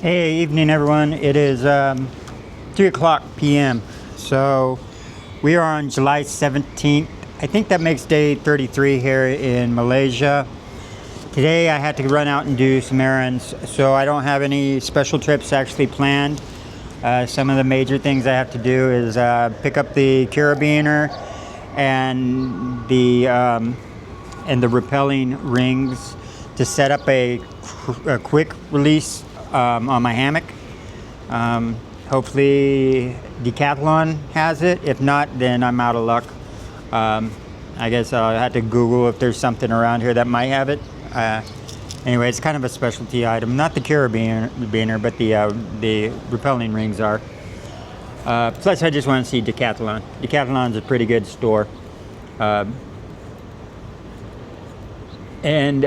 Hey, evening everyone. It is 3 o'clock p.m. So we are on July 17th. I think that makes day 33 here in Malaysia. Today I had to run out and do some errands, so I don't have any special trips actually planned. Some of the major things I have to do is pick up the carabiner and the repelling rings to set up a quick release on my hammock. Hopefully Decathlon has it. If not, then I'm out of luck. I guess I'll have to Google if there's something around here that might have it. Anyway, it's kind of a specialty item. Not the carabiner, but the repelling rings are. Plus, I just want to see Decathlon. Decathlon's a pretty good store. And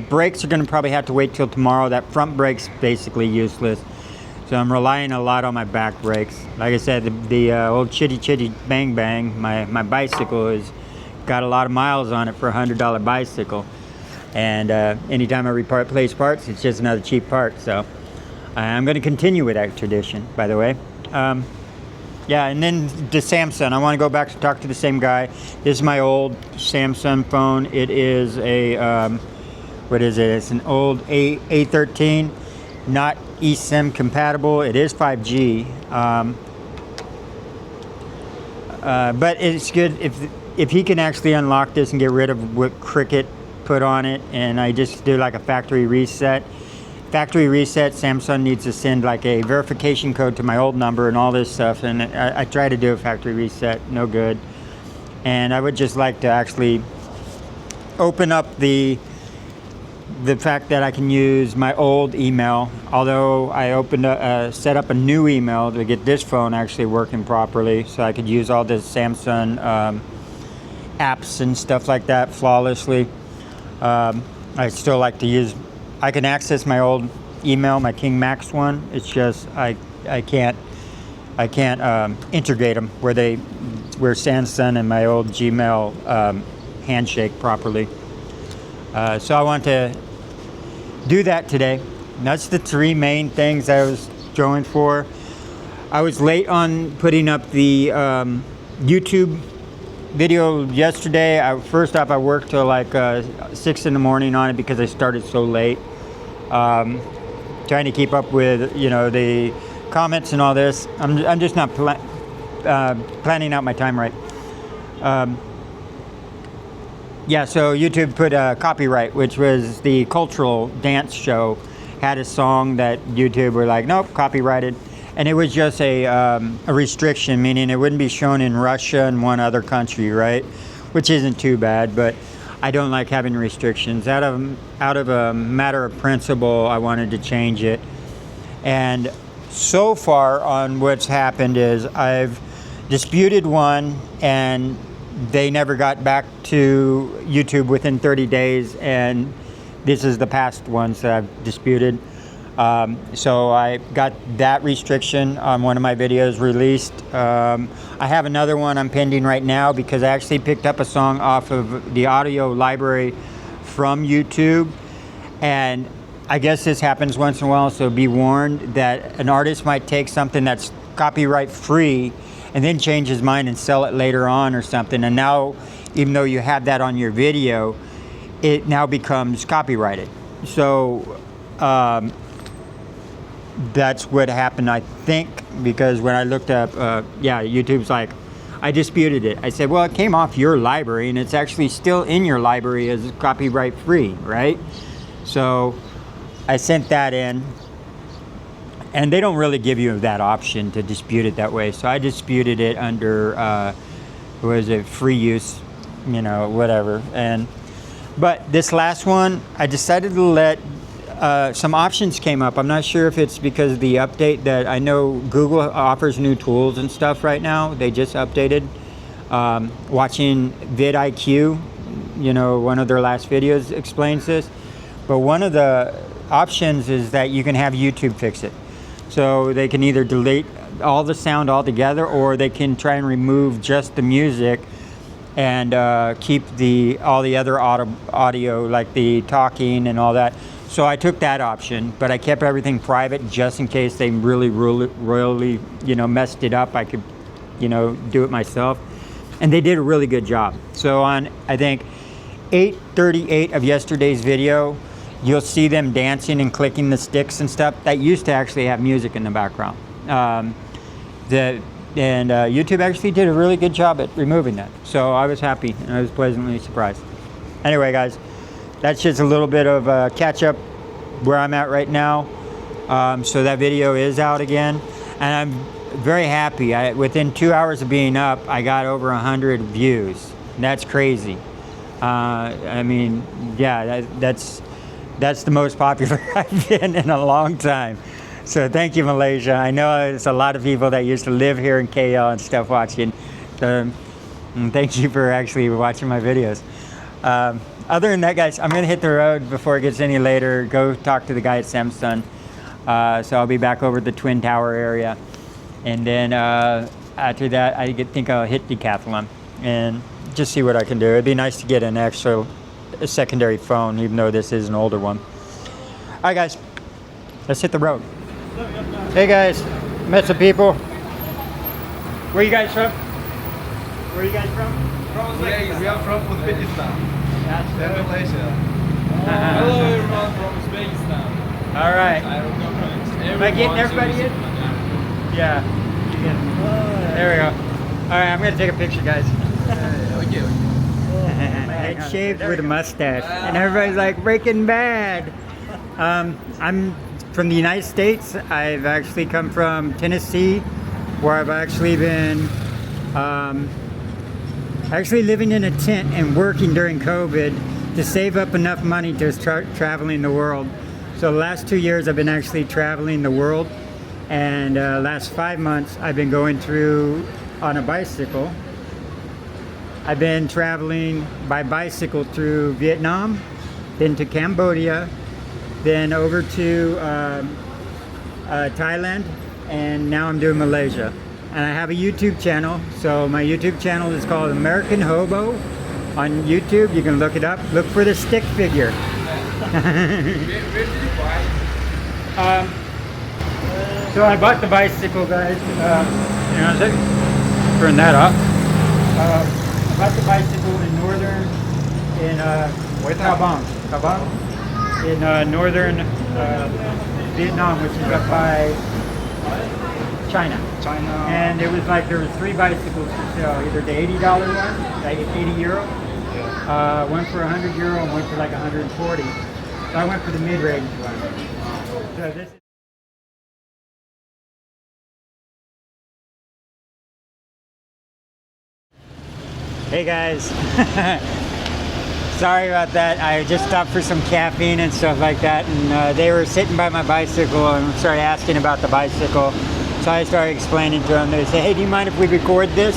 brakes are going to probably have to wait till tomorrow. That front brake's basically useless. So I'm relying a lot on my back brakes. Like I said, the old Chitty Chitty Bang Bang, my bicycle, has got a lot of miles on it for a $100 bicycle. And anytime I replace parts, it's just another cheap part. So I'm going to continue with that tradition, by the way. Yeah, and then the Samsung. I want to go back to talk to the same guy. This is my old Samsung phone. It is a, what is it? It's an old A13, not eSIM compatible. It is 5G. But it's good if he can actually unlock this and get rid of what Cricket put on it, and I just do like a factory reset. Factory reset, Samsung needs to send like a verification code to my old number and all this stuff, and I try to do a factory reset, no good. And I would just like to actually open up the fact that I can use my old email, although I set up a new email to get this phone actually working properly, so I could use all the Samsung apps and stuff like that flawlessly. I still like to use, I can access my old email, my King Max one. It's just I can't integrate them where Samsung and my old Gmail handshake properly. So I want to do that today. And that's the three main things I was going for. I was late on putting up the YouTube video yesterday. First off, I worked till like 6 in the morning on it because I started so late. Trying to keep up with, the comments and all this. I'm just not planning out my time right. Yeah, so YouTube put copyright, which was the cultural dance show, had a song that YouTube were like, nope, copyrighted. And it was just a restriction, meaning it wouldn't be shown in Russia and one other country, right? Which isn't too bad, but I don't like having restrictions. Out of a matter of principle, I wanted to change it. And so far on what's happened is I've disputed one, and they never got back to YouTube within 30 days, and this is the past ones that I've disputed. So I got that restriction on one of my videos released. I have another one I'm pending right now because I actually picked up a song off of the audio library from YouTube, and I guess this happens once in a while, so be warned that an artist might take something that's copyright free and then change his mind and sell it later on or something, and now even though you have that on your video, it now becomes copyrighted. So that's what happened, I think, because when I looked up, YouTube's like, I disputed it. I said, well, it came off your library, and it's actually still in your library as copyright free, right? So I sent that in, and they don't really give you that option to dispute it that way. So I disputed it under, free use, whatever. But this last one, I decided to let some options came up. I'm not sure if it's because of the update that I know Google offers new tools and stuff right now. They just updated. Watching vidIQ, one of their last videos explains this. But one of the options is that you can have YouTube fix it. So they can either delete all the sound altogether, or they can try and remove just the music and keep all the other audio, like the talking and all that. So I took that option, but I kept everything private just in case they really royally, messed it up. I could, do it myself. And they did a really good job. So on, I think, 8:38 of yesterday's video, you'll see them dancing and clicking the sticks and stuff. That used to actually have music in the background. YouTube actually did a really good job at removing that. So I was happy and I was pleasantly surprised. Anyway, guys, that's just a little bit of a catch up where I'm at right now. So that video is out again, and I'm very happy. Within 2 hours of being up, I got over 100 views. That's crazy. I mean, yeah, that's the most popular I've been in a long time. So thank you, Malaysia. I know there's a lot of people that used to live here in KL and stuff watching. And thank you for actually watching my videos. Other than that, guys, I'm going to hit the road before it gets any later. Go talk to the guy at Samsung. So I'll be back over at the Twin Tower area. And then after that, I think I'll hit Decathlon and just see what I can do. It'd be nice to get a secondary phone, even though this is an older one. All right, guys, let's hit the road. Hey, guys, met some people. Where you guys from? Where are you guys from? From Uzbekistan. We are from Uzbekistan. That's They're Malaysia. Hello everyone from Uzbekistan. All right. I recommend Am I getting everybody in? Yeah. There we go. All right, I'm going to take a picture, guys. Okay. I shaved with a mustache, and everybody's like, Breaking Bad. I'm from the United States. I've actually come from Tennessee, where I've actually been living in a tent and working during COVID to save up enough money to start traveling the world. So the last 2 years I've been actually traveling the world, and last 5 months I've been going through on a bicycle. I've been traveling by bicycle through Vietnam, then to Cambodia, then over to Thailand, and now I'm doing Malaysia. And I have a YouTube channel. So my YouTube channel is called American Hobo on YouTube. You can look it up. Look for the stick figure. Where did you buy? So I bought the bicycle, guys. Turn that off. I bought the bicycle in Ampang, in northern Vietnam, which is up by China. And it was like there was 3 bicycles for sale, either the $80 one, like €80, one for €100 and one for like 140. So I went for the mid-range one. So this is Hey guys, sorry about that. I just stopped for some caffeine and stuff like that, and they were sitting by my bicycle and started asking about the bicycle. So I started explaining to them. They said, hey, do you mind if we record this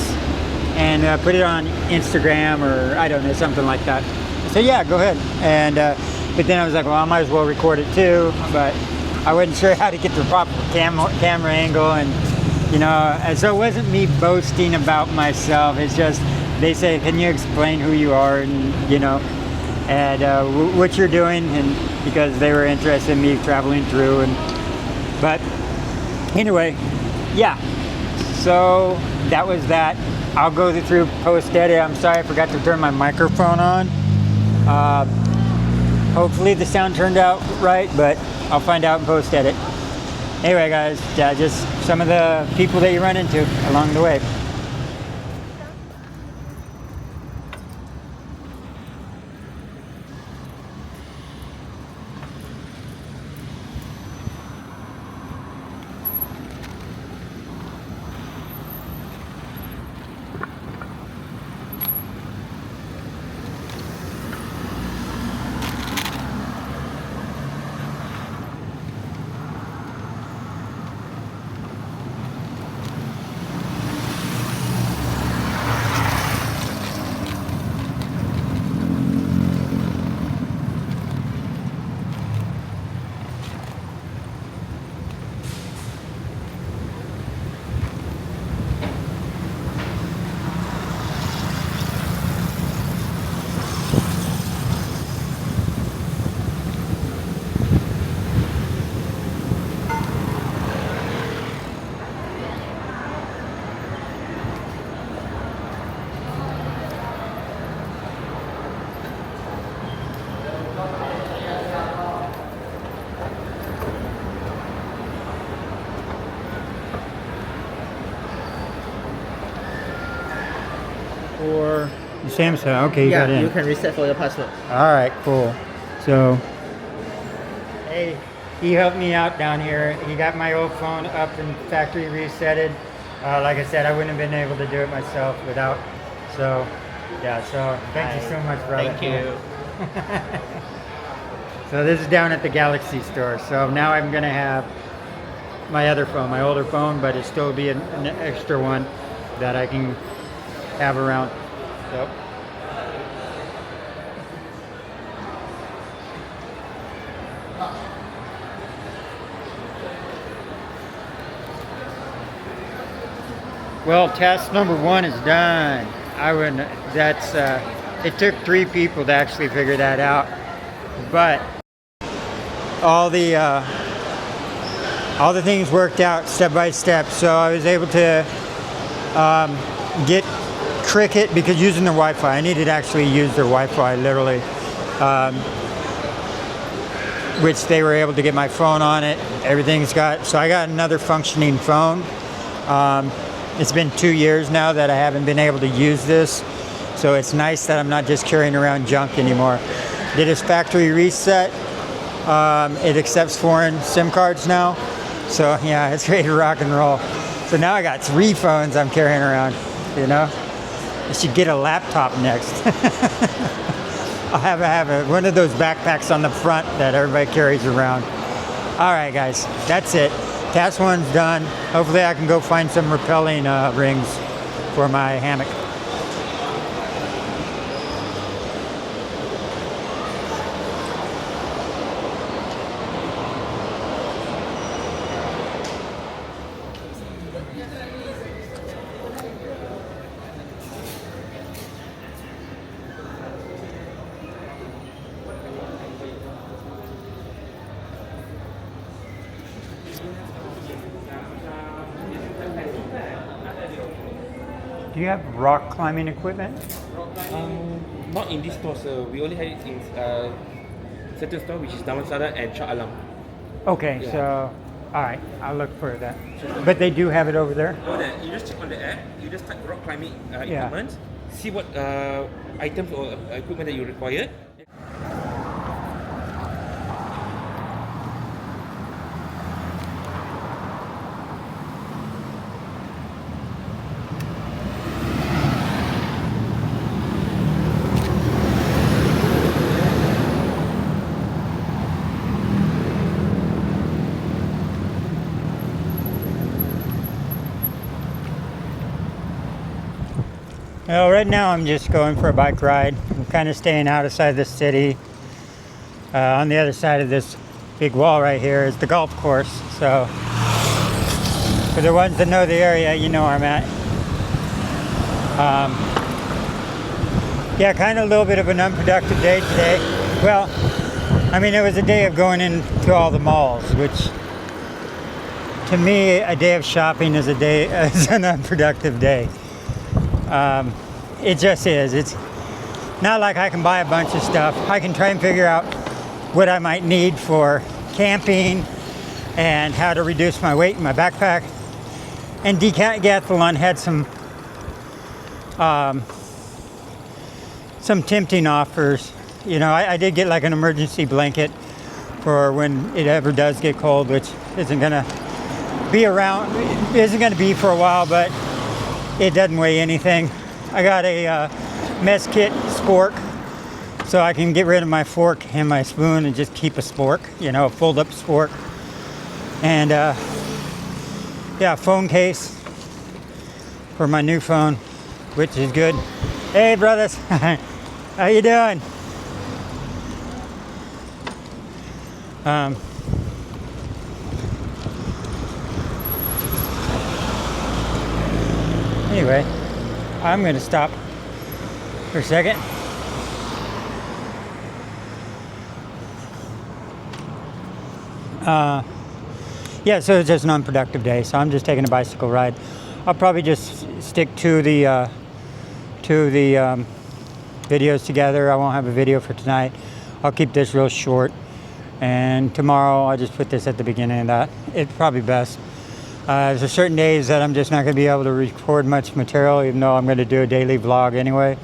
and put it on Instagram or I don't know, something like that? I said, yeah, go ahead. And but then I was like, well, I might as well record it too, but I wasn't sure how to get the proper camera angle, and and so it wasn't me boasting about myself. It's just they say, can you explain who you are and and what you're doing, and because they were interested in me traveling through. But anyway, yeah, so that was that. I'll go through post edit. I'm sorry I forgot to turn my microphone on. Hopefully the sound turned out right, but I'll find out in post edit. Anyway, guys, just some of the people that you run into along the way. for... Samsung. Okay, you yeah, got in. you can reset for your password. All right, cool. So, hey, he helped me out down here. He got my old phone up and factory resetted. Like I said, I wouldn't have been able to do it myself without. So, yeah. So, thank you so much, brother. Thank you. So this is down at the Galaxy store. So now I'm gonna have my other phone, my older phone, but it still be an extra one that I can have around. So. Well, task number 1 is done. I wouldn't. That's. It took 3 people to actually figure that out, but all the things worked out step by step. So I was able to get Cricket, because using their Wi-Fi, I needed to actually use their Wi-Fi literally, which they were able to get my phone on it. Everything's got. So I got another functioning phone. It's been 2 years now that I haven't been able to use this, so it's nice that I'm not just carrying around junk anymore. Did its factory reset. It accepts foreign SIM cards now, so yeah, it's ready to rock and roll. So now I got 3 phones I'm carrying around, you know? I should get a laptop next. I'll have one of those backpacks on the front that everybody carries around. All right, guys, that's it. Task 1's done. Hopefully I can go find some rappelling rings for my hammock. Do you have rock climbing equipment? Not in this store, sir. We only have it in certain store, which is Damansara and Shah Alam. Okay, Yeah. so, all right, I'll look for that. But they do have it over there? Over there, you just check on the app. You just type rock climbing Yeah. equipment. See what items or equipment that you require. Well, right now I'm just going for a bike ride. I'm kind of staying outside the city. On the other side of this big wall right here is the golf course. So, for the ones that know the area, you know where I'm at. Yeah, kind of a little bit of an unproductive day today. Well, I mean, it was a day of going into all the malls, which to me, a day of shopping is an unproductive day. It just is. It's not like I can buy a bunch of stuff. I can try and figure out what I might need for camping and how to reduce my weight in my backpack. And Decathlon had some tempting offers. You know, I did get like an emergency blanket for when it ever does get cold, which isn't gonna be for a while, but it doesn't weigh anything. I got a mess kit spork, so I can get rid of my fork and my spoon and just keep a spork, you know, a fold up spork. And yeah, phone case for my new phone, which is good. Hey brothers, how you doing? Anyway, I'm going to stop for a second. Yeah, so it's just an unproductive day, so I'm just taking a bicycle ride. I'll probably just stick to the videos together. I won't have a video for tonight. I'll keep this real short, and tomorrow I'll just put this at the beginning of that. It's probably best. There's certain days that I'm just not going to be able to record much material, even though I'm going to do a daily vlog anyway.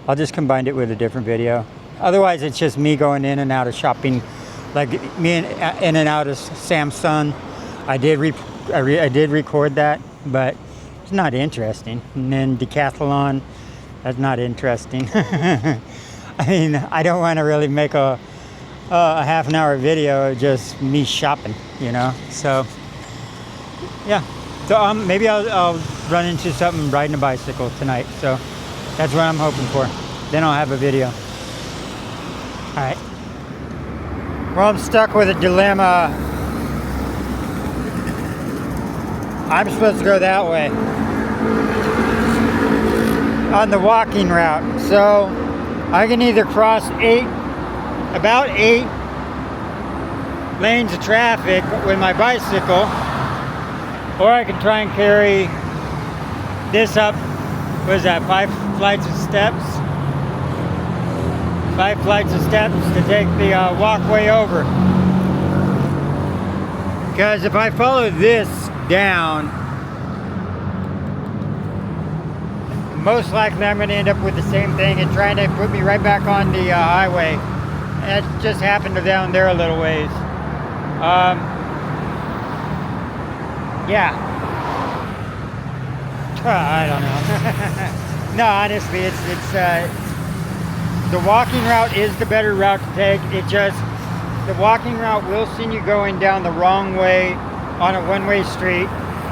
I'll just combine it with a different video. Otherwise, it's just me going in and out of shopping, like me in and out of Samsung. I did record that, but it's not interesting. And then Decathlon, that's not interesting. I mean, I don't want to really make a half an hour video of just me shopping, you know. So yeah, so maybe I'll run into something riding a bicycle tonight. So that's what I'm hoping for. Then I'll have a video. All right. Well, I'm stuck with a dilemma. I'm supposed to go that way on the walking route. So I can either cross about eight lanes of traffic with my bicycle, or I can try and carry this up, what is that, 5 flights of steps? 5 flights of steps to take the walkway over. Because if I follow this down, most likely I'm going to end up with the same thing and trying to put me right back on the highway. And that just happened to down there a little ways. Yeah. I don't know. No, honestly, it's the walking route is the better route to take. It just, the walking route will send you going down the wrong way on a one-way street,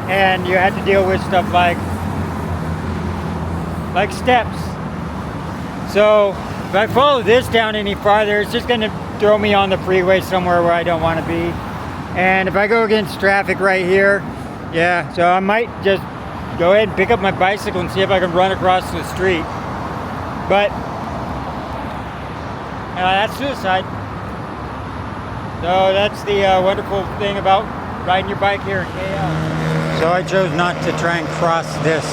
and you have to deal with stuff like steps. So if I follow this down any farther, it's just going to throw me on the freeway somewhere where I don't want to be. And if I go against traffic right here, yeah, so I might just go ahead and pick up my bicycle and see if I can run across the street. But that's suicide. So that's the wonderful thing about riding your bike here in KL. So I chose not to try and cross this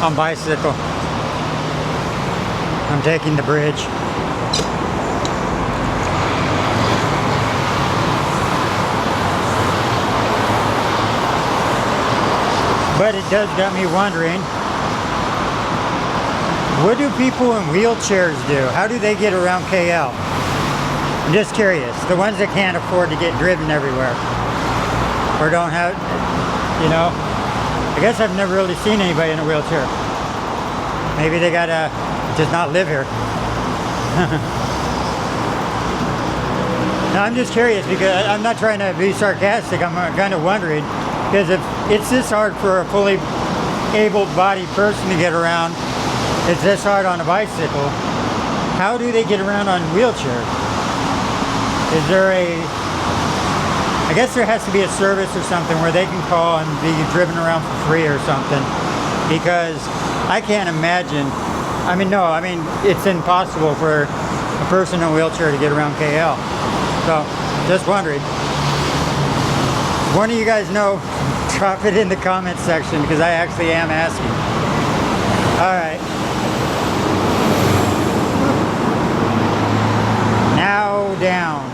on bicycle. I'm taking the bridge. But it does got me wondering, what do people in wheelchairs do? How do they get around KL? I'm just curious. The ones that can't afford to get driven everywhere, or don't have, you know. I guess I've never really seen anybody in a wheelchair. Maybe they gotta just not live here. No, I'm just curious because I'm not trying to be sarcastic. I'm kind of wondering, because if it's this hard for a fully able-bodied person to get around, it's this hard on a bicycle, how do they get around on wheelchairs? Is there I guess there has to be a service or something where they can call and be driven around for free or something, because I can't imagine, it's impossible for a person in a wheelchair to get around KL. So, just wondering. If one of you guys know, drop it in the comments section, because I actually am asking. Alright. Now down.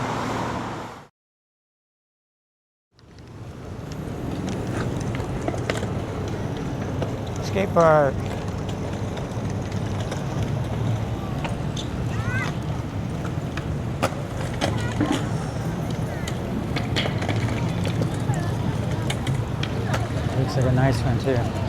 Skate park. Looks like a nice one too.